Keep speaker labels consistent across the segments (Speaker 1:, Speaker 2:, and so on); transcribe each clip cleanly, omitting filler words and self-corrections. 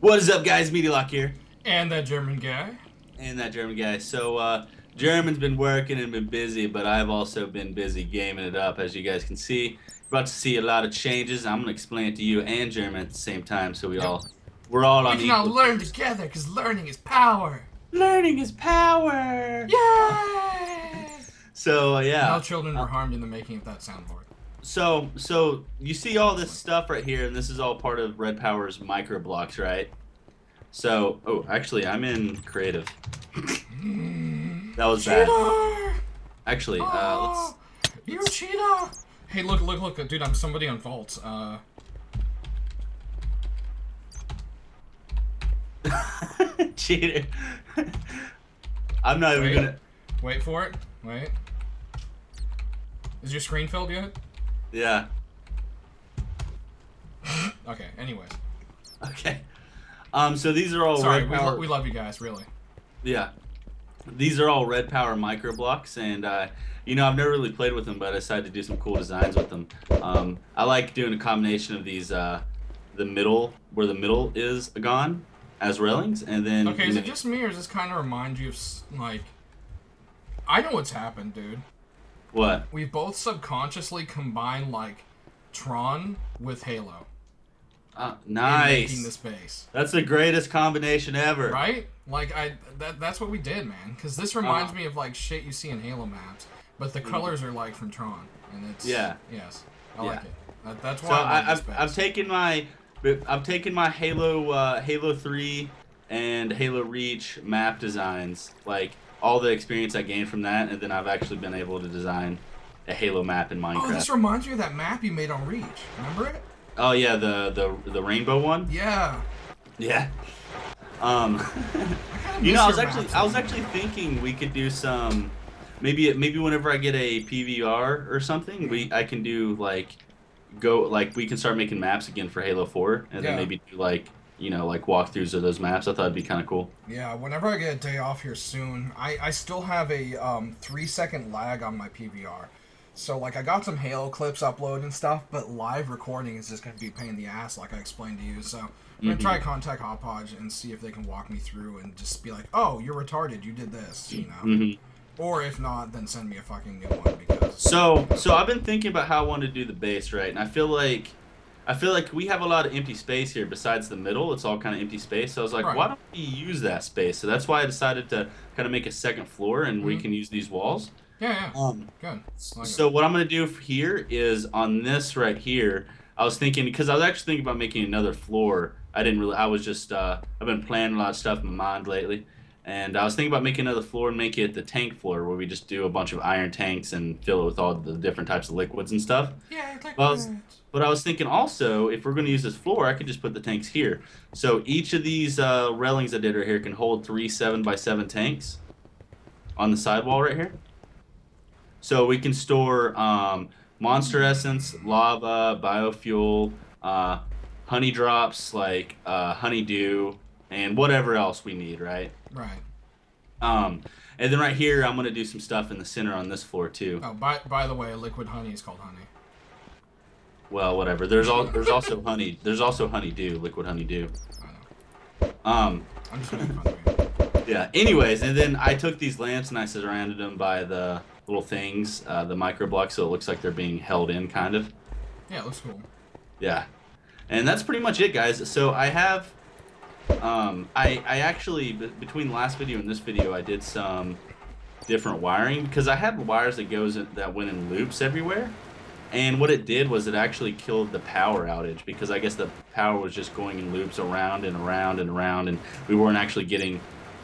Speaker 1: What is up, guys? Meteorlock here.
Speaker 2: And that German guy.
Speaker 1: And that German guy. So, German's been working and been busy, but I've also been busy gaming it up, as you guys can see. About to see a lot of changes. I'm gonna explain it to you and German at the same time, so we're all
Speaker 2: We
Speaker 1: on
Speaker 2: can all
Speaker 1: equal
Speaker 2: learn
Speaker 1: terms.
Speaker 2: together, because learning is power.
Speaker 1: Learning is power.
Speaker 2: Yay!
Speaker 1: So yeah.
Speaker 2: No children were harmed in the making of that soundboard.
Speaker 1: So you see all this stuff right here, and this is all part of Red Power's microblocks, right? So, oh, actually, I'm in creative. That was bad.
Speaker 2: Cheater!
Speaker 1: Actually,
Speaker 2: Oh, you cheater! Hey, look, dude, I'm somebody on vaults.
Speaker 1: Cheater. I'm not even gonna.
Speaker 2: Wait for it. Wait. Is your screen filled yet?
Speaker 1: Yeah.
Speaker 2: Okay, anyways.
Speaker 1: Okay. So these are all
Speaker 2: Sorry,
Speaker 1: Red Power.
Speaker 2: we love you guys, really.
Speaker 1: Yeah. These are all Red Power microblocks, and you know, I've never really played with them, but I decided to do some cool designs with them. I like doing a combination of these, the middle, where the middle is gone, as railings, and then.
Speaker 2: Okay, is it just me, or does this kind of remind you of, like... I know what's happened, dude.
Speaker 1: What?
Speaker 2: We both subconsciously combined, like, Tron with Halo.
Speaker 1: Nice.
Speaker 2: In making this base.
Speaker 1: That's the greatest combination ever.
Speaker 2: Right? Like, that's what we did, man. Because this reminds me of, like, shit you see in Halo maps. But the colors are, like, from Tron. And it's...
Speaker 1: Yeah.
Speaker 2: Yes. I like it. That's why
Speaker 1: So
Speaker 2: I like this base.
Speaker 1: I've taken my Halo 3 and Halo Reach map designs, like all the experience I gained from that, and then I've actually been able to design a Halo map in Minecraft.
Speaker 2: Oh, this reminds me of that map you made on Reach. Remember it?
Speaker 1: Oh yeah, the rainbow one.
Speaker 2: Yeah.
Speaker 1: Yeah. You know, I was actually thinking we could do some, maybe whenever I get a PVR or something, I can do like we can start making maps again for Halo 4, and then maybe do like, you know, like walkthroughs of those maps. I thought it'd be kind of cool.
Speaker 2: Yeah, whenever I get a day off here soon, I still have a 3-second lag on my PVR. So, like, I got some Halo clips uploaded and stuff, but live recording is just going to be a pain in the ass, like I explained to you. So, I'm going to try to contact Hotpodge and see if they can walk me through and just be like, oh, you're retarded, you did this, you know? Or if not, then send me a fucking new one, because...
Speaker 1: So I've been thinking about how I want to do the base, right? And I feel like we have a lot of empty space here besides the middle. It's all kind of empty space. So I was like, why don't we use that space? So that's why I decided to kind of make a second floor, and we can use these walls.
Speaker 2: Yeah. Good.
Speaker 1: So what I'm going to do here is on this right here, I was thinking, because I was actually thinking about making another floor. I was just, I've been planning a lot of stuff in my mind lately. And I was thinking about making another floor and make it the tank floor, where we just do a bunch of iron tanks and fill it with all the different types of liquids and stuff.
Speaker 2: Yeah, liquids.
Speaker 1: But I was thinking also, if we're going to use this floor, I could just put the tanks here. So each of these railings I did right here can hold 3 7x7 tanks on the sidewall right here. So we can store monster essence, lava, biofuel, honey drops like honeydew, and whatever else we need, right?
Speaker 2: Right.
Speaker 1: And then right here, I'm gonna do some stuff in the center on this floor too.
Speaker 2: Oh, by the way, liquid honey is called honey.
Speaker 1: Well, whatever. There's also honey. There's also honeydew, liquid honeydew.
Speaker 2: I know. I'm just making fun of you.
Speaker 1: Yeah. Anyways, and then I took these lamps and I surrounded them by the little things, the microblocks, so it looks like they're being held in, kind of.
Speaker 2: Yeah, it looks cool.
Speaker 1: Yeah. And that's pretty much it, guys. So I have, I actually, between the last video and this video, I did some different wiring, because I had wires that went in loops everywhere. And what it did was it actually killed the power outage, because I guess the power was just going in loops around and around and around, and we weren't actually getting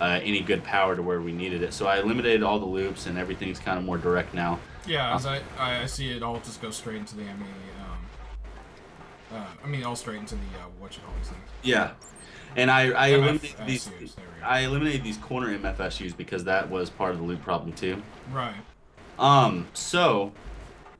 Speaker 1: any good power to where we needed it. So I eliminated all the loops, and everything's kind of more direct now.
Speaker 2: Yeah, as I see it all just go straight into the all straight into the what you call these things.
Speaker 1: Yeah, and I eliminated these corner MFSUs because that was part of the loop problem too.
Speaker 2: Right.
Speaker 1: So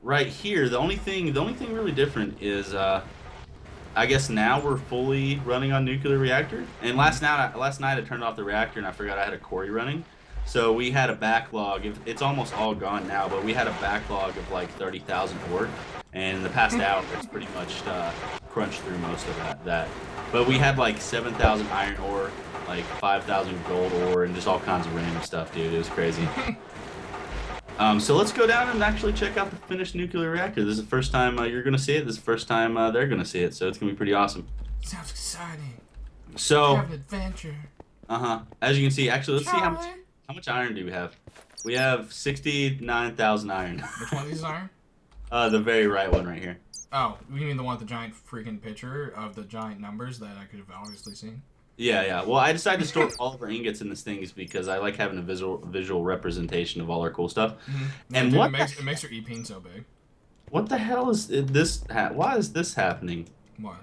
Speaker 1: right here, the only thing really different is I guess now we're fully running on nuclear reactor. And last night I turned off the reactor and I forgot I had a Corey running. So we had a backlog. It's almost all gone now, but we had a backlog of like 30,000 ore. And in the past hour, it's pretty much crunched through most of that But we had like 7,000 iron ore, like 5,000 gold ore, and just all kinds of random stuff, dude. It was crazy. So let's go down and actually check out the finished nuclear reactor. This is the first time you're gonna see it. This is the first time they're gonna see it. So it's gonna be pretty awesome.
Speaker 2: Sounds exciting.
Speaker 1: So.
Speaker 2: Have an adventure.
Speaker 1: As you can see, actually, let's see how much iron do we have. We have 69,000 iron.
Speaker 2: Which one of these is iron?
Speaker 1: The very right one right here.
Speaker 2: Oh, you mean the one with the giant freaking picture of the giant numbers that I could have obviously seen?
Speaker 1: Yeah. Well, I decided to store all of our ingots in this thing is because I like having a visual representation of all our cool stuff.
Speaker 2: Mm-hmm.
Speaker 1: And
Speaker 2: dude,
Speaker 1: what
Speaker 2: it makes your EP so big.
Speaker 1: What the hell is this? Why is this happening?
Speaker 2: What?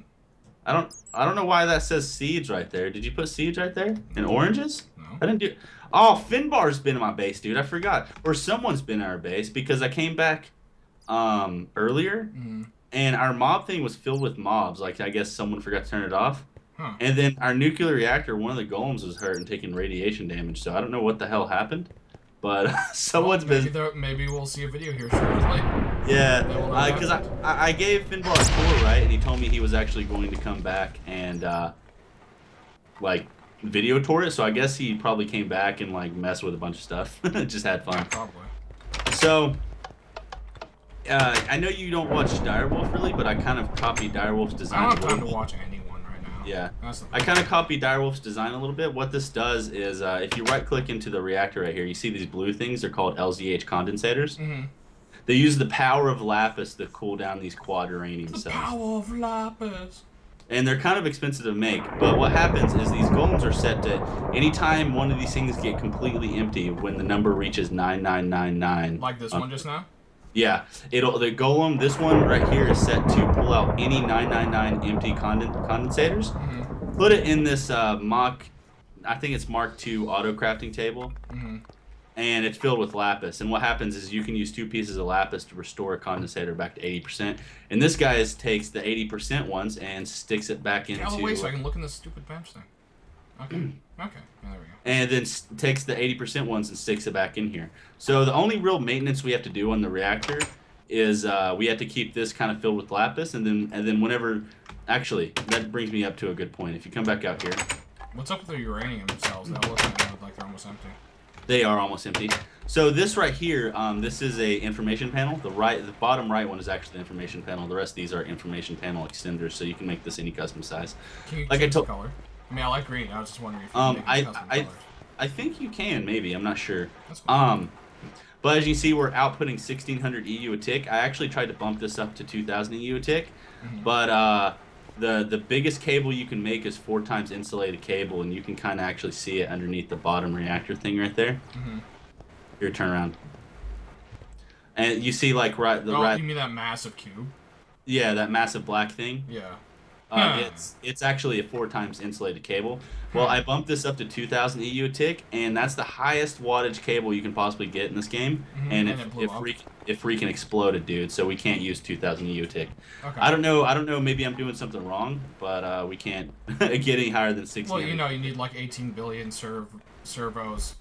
Speaker 1: I don't know why that says seeds right there. Did you put seeds right there? And oranges?
Speaker 2: No.
Speaker 1: I didn't do. Oh, Finbar's been in my base, dude. I forgot. Or someone's been in our base because I came back earlier.
Speaker 2: Mm-hmm.
Speaker 1: And our mob thing was filled with mobs. Like, I guess someone forgot to turn it off.
Speaker 2: Huh.
Speaker 1: And then our nuclear reactor, one of the golems was hurt and taking radiation damage. So I don't know what the hell happened. But someone's been...
Speaker 2: Maybe we'll see a video here shortly.
Speaker 1: Yeah, because I gave Finbar a tour, right? And he told me he was actually going to come back and, like, video tour it. So I guess he probably came back and, like, messed with a bunch of stuff. Just had fun.
Speaker 2: Yeah, probably.
Speaker 1: So... I know you don't watch Direwolf really, but I kind of copied Direwolf's design.
Speaker 2: I don't have time to watch anyone right now.
Speaker 1: Yeah, I kind of copied Direwolf's design a little bit. What this does is, if you right-click into the reactor right here, you see these blue things. They're called LZH condensators.
Speaker 2: Mm-hmm.
Speaker 1: They use the power of lapis to cool down these quad uranium cells.
Speaker 2: The power of lapis.
Speaker 1: And they're kind of expensive to make, but what happens is these golems are set to anytime one of these things get completely empty when the number reaches 9999.
Speaker 2: Like this one just now?
Speaker 1: Yeah, the golem, this one right here is set to pull out any 999 empty condensators, put it in this I think it's Mark II auto crafting table, and it's filled with lapis. And what happens is you can use 2 pieces of lapis to restore a condensator back to 80%. And this guy takes the 80% ones and sticks it back into...
Speaker 2: Oh, wait, so I can look in this stupid bench thing. Okay. Yeah, there we go.
Speaker 1: And then takes the 80% ones and sticks it back in here. So the only real maintenance we have to do on the reactor is we have to keep this kind of filled with lapis, and then whenever, actually, that brings me up to a good point. If you come back out here,
Speaker 2: what's up with the uranium cells? They all look like they're almost empty.
Speaker 1: They are almost empty. So this right here, this is a information panel. The bottom right one is actually the information panel. The rest of these are information panel extenders, so you can make this any custom size.
Speaker 2: Can you change the color? I mean, I like green. I was just wondering if you can make custom colors.
Speaker 1: I think you can, maybe. I'm not sure.
Speaker 2: That's cool.
Speaker 1: But as you can see, we're outputting 1600 EU a tick. I actually tried to bump this up to 2000 EU a tick, but the biggest cable you can make is 4 times insulated cable, and you can kind of actually see it underneath the bottom reactor thing right there. Here, turn around. And you see, like,
Speaker 2: you mean that massive cube?
Speaker 1: Yeah, that massive black thing.
Speaker 2: Yeah.
Speaker 1: It's actually a 4 times insulated cable. Well, I bumped this up to 2000 EU a tick, and that's the highest wattage cable you can possibly get in this game. And it freaking exploded, dude. So we can't use 2000 EU a tick. Okay. I don't know. Maybe I'm doing something wrong, but we can't get any higher than 60.
Speaker 2: Well, you know, you need like 18 billion servos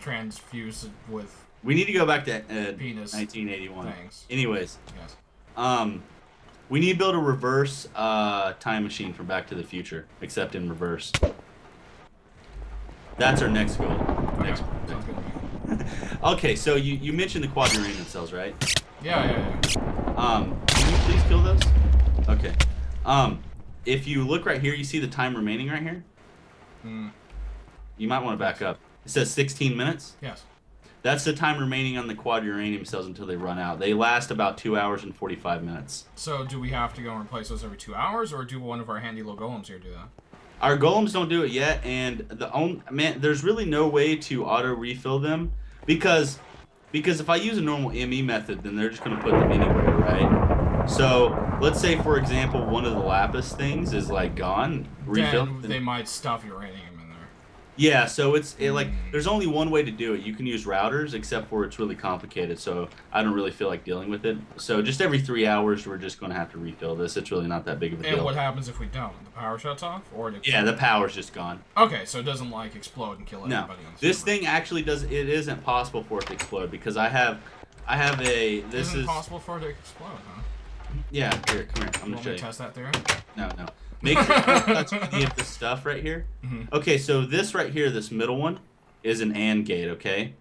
Speaker 2: transfused with.
Speaker 1: We need to go back to
Speaker 2: penis
Speaker 1: 1981.
Speaker 2: Thanks.
Speaker 1: Anyways.
Speaker 2: Yes.
Speaker 1: We need to build a reverse time machine from Back to the Future, except in reverse. That's our next goal.
Speaker 2: Okay. Sounds good to me.
Speaker 1: Okay, so you mentioned the quad uranium cells, right?
Speaker 2: Yeah.
Speaker 1: Can you please kill those? Okay. If you look right here, you see the time remaining right here? You might want to back up. It says 16 minutes?
Speaker 2: Yes.
Speaker 1: That's the time remaining on the quad uranium cells until they run out. They last about 2 hours and 45 minutes.
Speaker 2: So do we have to go and replace those every 2 hours, or do one of our handy little golems here do that?
Speaker 1: Our golems don't do it yet, and there's really no way to auto refill them because if I use a normal ME method, then they're just gonna put them anywhere, right? So let's say, for example, one of the lapis things is like gone. Refill.
Speaker 2: Then they might stuff uranium in there.
Speaker 1: Yeah, so like there's only one way to do it. You can use routers, except for it's really complicated. So I don't really feel like dealing with it. So just every 3 hours, we're just going to have to refill this. It's really not that big of a deal.
Speaker 2: And what happens if we don't? The power shuts off, or
Speaker 1: yeah, the power's just gone.
Speaker 2: Okay, so it doesn't like explode and kill everybody.
Speaker 1: No, this thing actually does. It isn't possible for it to explode because I have a. This
Speaker 2: is possible for it to explode, huh?
Speaker 1: Yeah, here, come here. I'm gonna show you.
Speaker 2: Test that theory?
Speaker 1: No. Make sure you don't touch any of this stuff right here. Okay, so this right here, this middle one, is an AND gate, okay?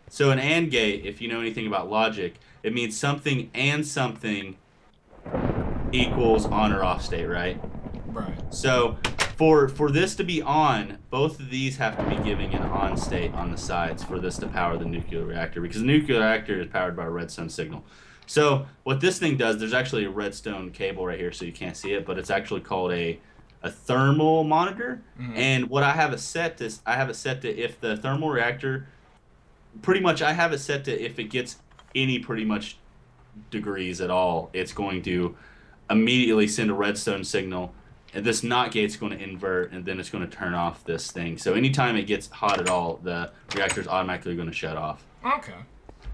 Speaker 1: So an AND gate, if you know anything about logic, it means something and something equals on or off state, right?
Speaker 2: Right.
Speaker 1: So for this to be on, both of these have to be giving an on state on the sides for this to power the nuclear reactor, because the nuclear reactor is powered by a redstone signal. So what this thing does, there's actually a redstone cable right here, so you can't see it, but it's actually called a thermal monitor. And what I have it set to, if the thermal reactor, pretty much I have it set to if it gets any pretty much degrees at all, it's going to immediately send a redstone signal, and this NOT gate's going to invert, and then it's going to turn off this thing. So anytime it gets hot at all, the reactor's automatically going to shut off.
Speaker 2: Okay.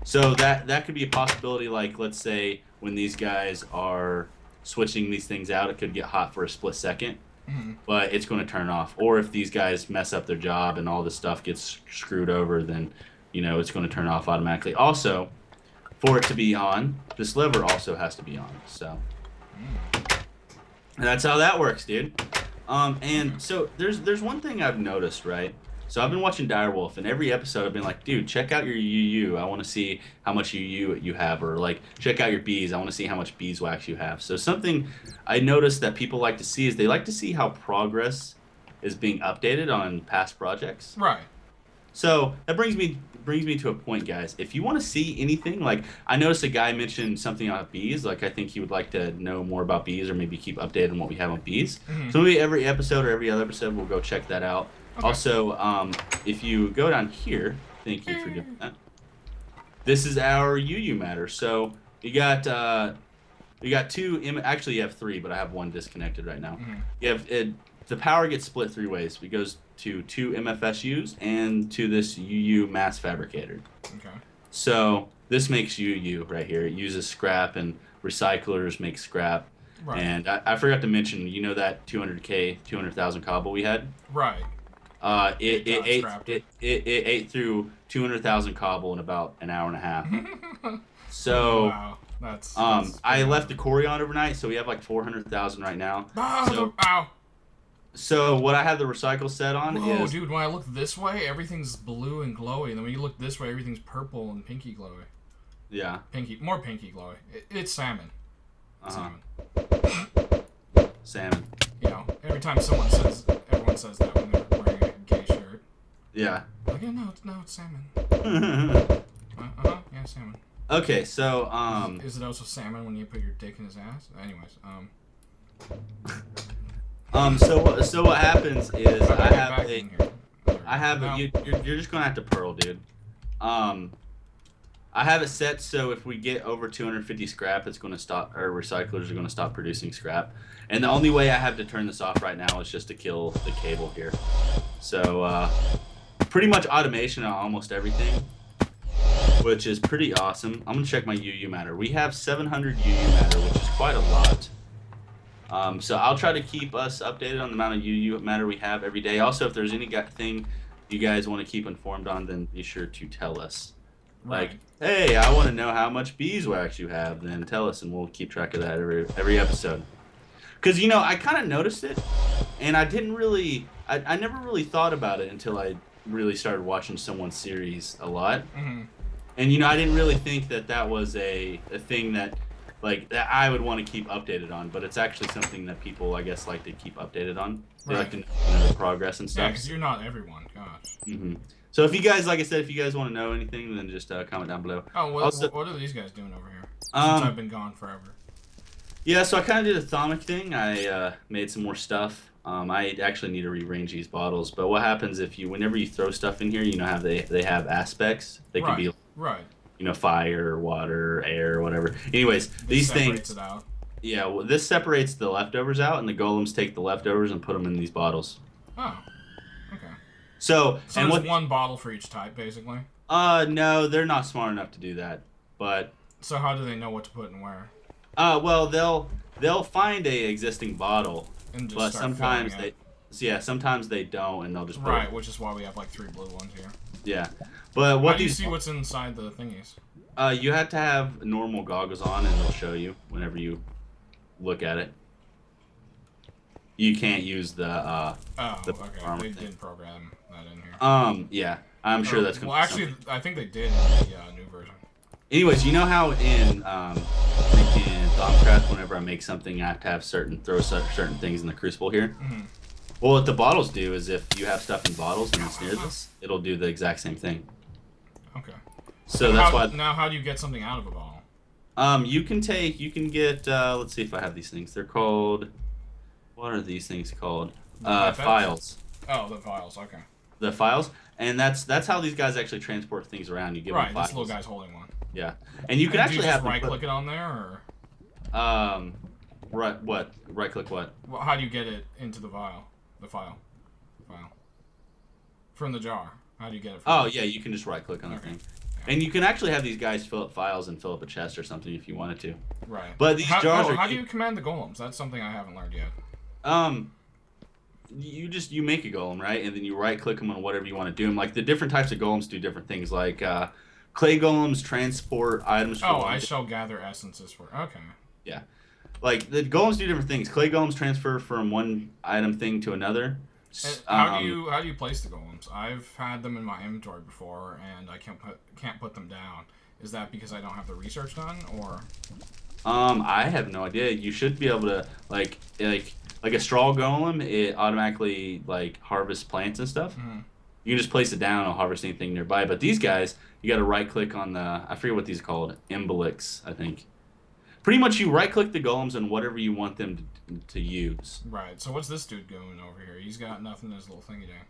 Speaker 1: So that could be a possibility, like, let's say, when these guys are switching these things out, it could get hot for a split second, but it's going to turn off. Or if these guys mess up their job and all this stuff gets screwed over, then, you know, it's going to turn off automatically. Also, for it to be on, this lever also has to be on, so... And that's how that works, dude. And so there's one thing I've noticed, right? So I've been watching Direwolf, and every episode I've been like, dude, check out your UU. I want to see how much UU you have, or like, check out your bees. I want to see how much beeswax you have. So something I noticed that people like to see is they like to see how progress is being updated on past projects.
Speaker 2: Right.
Speaker 1: So that brings me to a point, guys. If you want to see anything, like I noticed a guy mentioned something about bees. Like I think he would like to know more about bees, or maybe keep updated on what we have on bees. So maybe every episode or every other episode we'll go check that out. Okay. Also, if you go down here, thank you for doing that. This is our UU matter. So you got two. Actually, you have three, but I have one disconnected right now. You have the power gets split three ways. It goes to two MFSUs and to this UU mass fabricator. Okay. So this makes UU right here. It uses scrap, and recyclers make scrap. Right. And I forgot to mention, you know that 200,000 cobble we had? Right. It ate through 200,000 cobble in about an hour and a half. So wow. That's I left the quarry on overnight, so we have like 400,000 right now. So what I have the recycle set on is...
Speaker 2: Oh, dude, when I look this way, everything's blue and glowy. And then when you look this way, everything's purple and pinky glowy. Yeah. More pinky glowy. It's salmon.
Speaker 1: Salmon.
Speaker 2: You know, every time everyone says that when they're wearing a gay shirt.
Speaker 1: Yeah.
Speaker 2: Like, yeah, no, it's salmon. Yeah, salmon.
Speaker 1: Okay, so,
Speaker 2: Is it also salmon when you put your dick in his ass? Anyways,
Speaker 1: So what happens is you're just gonna have to pearl, dude. I have it set so if we get over 250 scrap, it's gonna stop. Our recyclers are gonna stop producing scrap, and the only way I have to turn this off right now is just to kill the cable here. So pretty much automation on almost everything, which is pretty awesome. I'm gonna check my UU matter. We have 700 UU matter, which is quite a lot. So I'll try to keep us updated on the amount of UU matter we have every day. Also, if there's anything you guys want to keep informed on, then be sure to tell us. Right. Like, hey, I want to know how much beeswax you have, then tell us, and we'll keep track of that every episode. Because, you know, I kind of noticed it, and I never really thought about it until I really started watching someone's series a lot. And, you know, I didn't really think that was a thing that I would want to keep updated on, but it's actually something that people, I guess, like to keep updated on. They like to know the progress and stuff.
Speaker 2: Yeah, because you're not everyone. Gosh.
Speaker 1: So if you guys, like I said, if you guys want to know anything, then just comment down below.
Speaker 2: Oh, what are these guys doing over here? Since I've been gone forever.
Speaker 1: Yeah, so I kind of did a Thaumic thing. I made some more stuff. I actually need to rearrange these bottles, but what happens whenever you throw stuff in here, you know how they have aspects. They can be you know, fire, water, air, whatever. Anyways, these things. It out. Yeah, well, this separates the leftovers out, and the golems take the leftovers and put them in these bottles. Oh, okay. So
Speaker 2: there's one bottle for each type, basically.
Speaker 1: No, they're not smart enough to do that. But
Speaker 2: so how do they know what to put and where?
Speaker 1: Well, they'll find a existing bottle, and just but sometimes sometimes they don't, and they'll just put
Speaker 2: which is why we have like 3 blue ones here.
Speaker 1: Yeah, but
Speaker 2: what do you see what's inside the thingies?
Speaker 1: You have to have normal goggles on, and they'll show you whenever you look at it. you can't use the
Speaker 2: Oh,
Speaker 1: the
Speaker 2: okay.
Speaker 1: armor
Speaker 2: They
Speaker 1: thing.
Speaker 2: didn't program that in here.
Speaker 1: Yeah, I'm sure that's gonna
Speaker 2: Well,
Speaker 1: be
Speaker 2: actually,
Speaker 1: something.
Speaker 2: I think they did in the new version.
Speaker 1: Anyways, you know how in freaking Thaumcraft, whenever I make something, I have to have certain things in the crucible here.
Speaker 2: Mm-hmm.
Speaker 1: Well, what the bottles do is if you have stuff in bottles and it's near this, it'll do the exact same thing.
Speaker 2: Okay.
Speaker 1: So that's why.
Speaker 2: Now, how do you get something out of a bottle?
Speaker 1: You can get. Let's see if I have these things. They're called. What are these things called? Files.
Speaker 2: Oh, the files. Okay.
Speaker 1: The files, and that's how these guys actually transport things around. You give them files.
Speaker 2: This little guy's holding one.
Speaker 1: Yeah, and you can actually have
Speaker 2: right click it on there,
Speaker 1: or right click what?
Speaker 2: Well, how do you get it into the file? The file from the jar. How do you get it?
Speaker 1: Oh yeah, you can just right click on the thing. And you can actually have these guys fill up files and fill up a chest or something if you wanted to.
Speaker 2: Right.
Speaker 1: But these jars are.
Speaker 2: How do you command the golems? That's something I haven't learned yet.
Speaker 1: You make a golem, right? And then you right click them on whatever you want to do them. Like the different types of golems do different things. Like clay golems transport items.
Speaker 2: Oh, I shall gather essences for. Okay.
Speaker 1: Yeah. Like the golems do different things. Clay golems transfer from one item thing to another.
Speaker 2: How do you place the golems? I've had them in my inventory before, and I can't put them down. Is that because I don't have the research done, or?
Speaker 1: I have no idea. You should be able to like a straw golem. It automatically like harvests plants and stuff.
Speaker 2: Mm-hmm.
Speaker 1: You can just place it down. It'll harvest anything nearby. But these guys, you got to right click on the. I forget what these are called. Embolics, I think. Pretty much, you right click the golems on whatever you want them to use.
Speaker 2: Right. So what's this dude doing over here? He's got nothing in his little thingy there.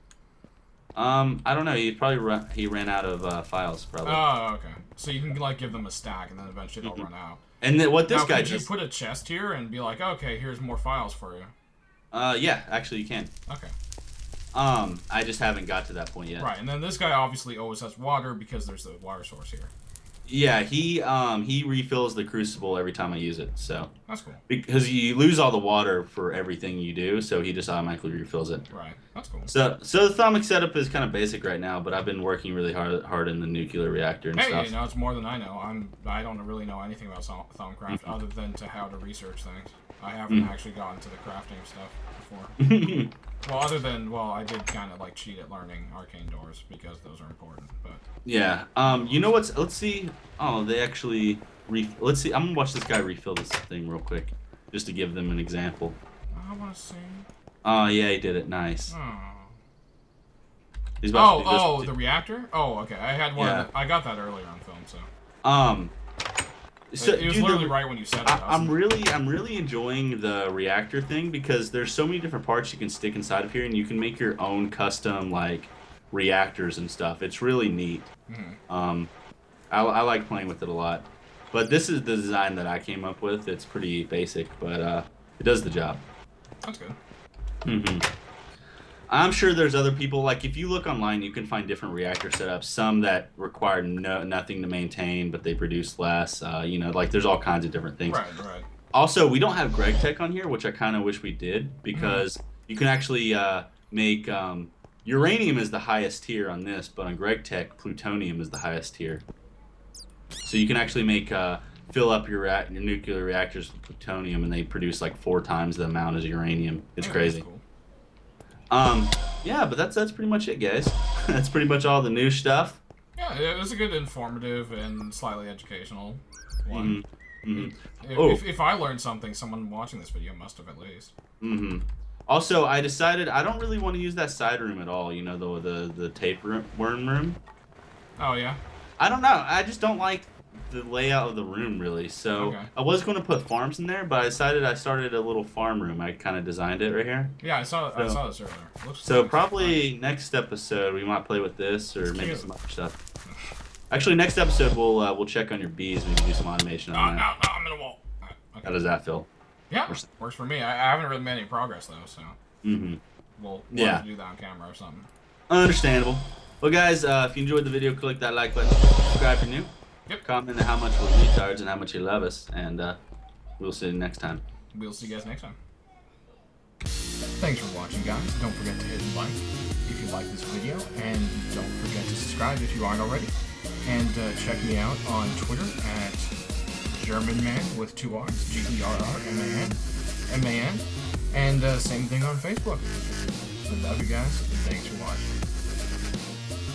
Speaker 1: I don't know. He ran out of files probably.
Speaker 2: Oh, okay. So you can like give them a stack, and then eventually they'll run out.
Speaker 1: And then what this guy
Speaker 2: does?
Speaker 1: does?
Speaker 2: You put a chest here and be like, okay, here's more files for you.
Speaker 1: Yeah, actually you can.
Speaker 2: Okay.
Speaker 1: I just haven't got to that point yet.
Speaker 2: Right, and then this guy obviously always has water because there's the water source here.
Speaker 1: Yeah, he refills the crucible every time I use it, so
Speaker 2: that's cool.
Speaker 1: Because you lose all the water for everything you do, so he just automatically refills it.
Speaker 2: Right, that's cool.
Speaker 1: So the Thaumcraft setup is kind of basic right now, but I've been working really hard in the nuclear reactor and stuff.
Speaker 2: Hey, it's more than I know. I don't really know anything about Thaumcraft other than to how to research things. I haven't actually gotten to the crafting stuff before. Well, I did kind of like cheat at learning arcane doors because those are important. But
Speaker 1: yeah, you know what's? Let's see. Oh, they actually. Let's see. I'm gonna watch this guy refill this thing real quick, just to give them an example.
Speaker 2: I want to see.
Speaker 1: Oh yeah, he did it. Nice.
Speaker 2: Oh.
Speaker 1: He's about to do
Speaker 2: the reactor. Oh, okay. I had one.
Speaker 1: Yeah.
Speaker 2: I got that earlier on film, so.
Speaker 1: So,
Speaker 2: it was literally right when you said it.
Speaker 1: I'm really enjoying the reactor thing because there's so many different parts you can stick inside of here, and you can make your own custom like reactors and stuff. It's really neat.
Speaker 2: Mm-hmm.
Speaker 1: I like playing with it a lot. But this is the design that I came up with. It's pretty basic, but it does the job.
Speaker 2: That's good.
Speaker 1: Mm-hmm. I'm sure there's other people, like if you look online, you can find different reactor setups, some that require nothing to maintain, but they produce less, like there's all kinds of different things.
Speaker 2: Right.
Speaker 1: Also, we don't have Greg Tech on here, which I kind of wish we did, because you can actually make, uranium is the highest tier on this, but on Greg Tech, plutonium is the highest tier. So you can actually make, fill up your nuclear reactors with plutonium, and they produce like 4 times the amount as uranium. It's crazy.
Speaker 2: Cool.
Speaker 1: Yeah, but that's pretty much it, guys. That's pretty much all the new stuff.
Speaker 2: Yeah, it was a good informative and slightly educational one.
Speaker 1: Mm-hmm.
Speaker 2: If I learned something, someone watching this video must have at least.
Speaker 1: Mm-hmm. Also, I decided I don't really want to use that side room at all. The tapeworm room.
Speaker 2: Oh yeah.
Speaker 1: I don't know. I just don't like the layout of the room really. So I was going to put farms in there, but I decided I started a little farm room. I kind of designed it right here.
Speaker 2: Yeah, I saw this earlier.
Speaker 1: So probably next episode we might play with this or maybe some other stuff. Actually, next episode we'll check on your bees. We can do some automation on that.
Speaker 2: No, I'm in a wall. Okay.
Speaker 1: How does that feel?
Speaker 2: Yeah, works for me. I haven't really made any progress though, so we'll have to do that on camera or something.
Speaker 1: Understandable. Well, guys, if you enjoyed the video, click that like button. Subscribe if you're new.
Speaker 2: Yep.
Speaker 1: Comment how much we're retards and how much you love us, and we'll see you next time.
Speaker 2: We'll see you guys next time. Thanks for watching, guys. Don't forget to hit like if you like this video, and don't forget to subscribe if you aren't already. And check me out on Twitter at GermanMan with 2 R's, GERRMAN, And same thing on Facebook. I love you guys. Thanks for watching.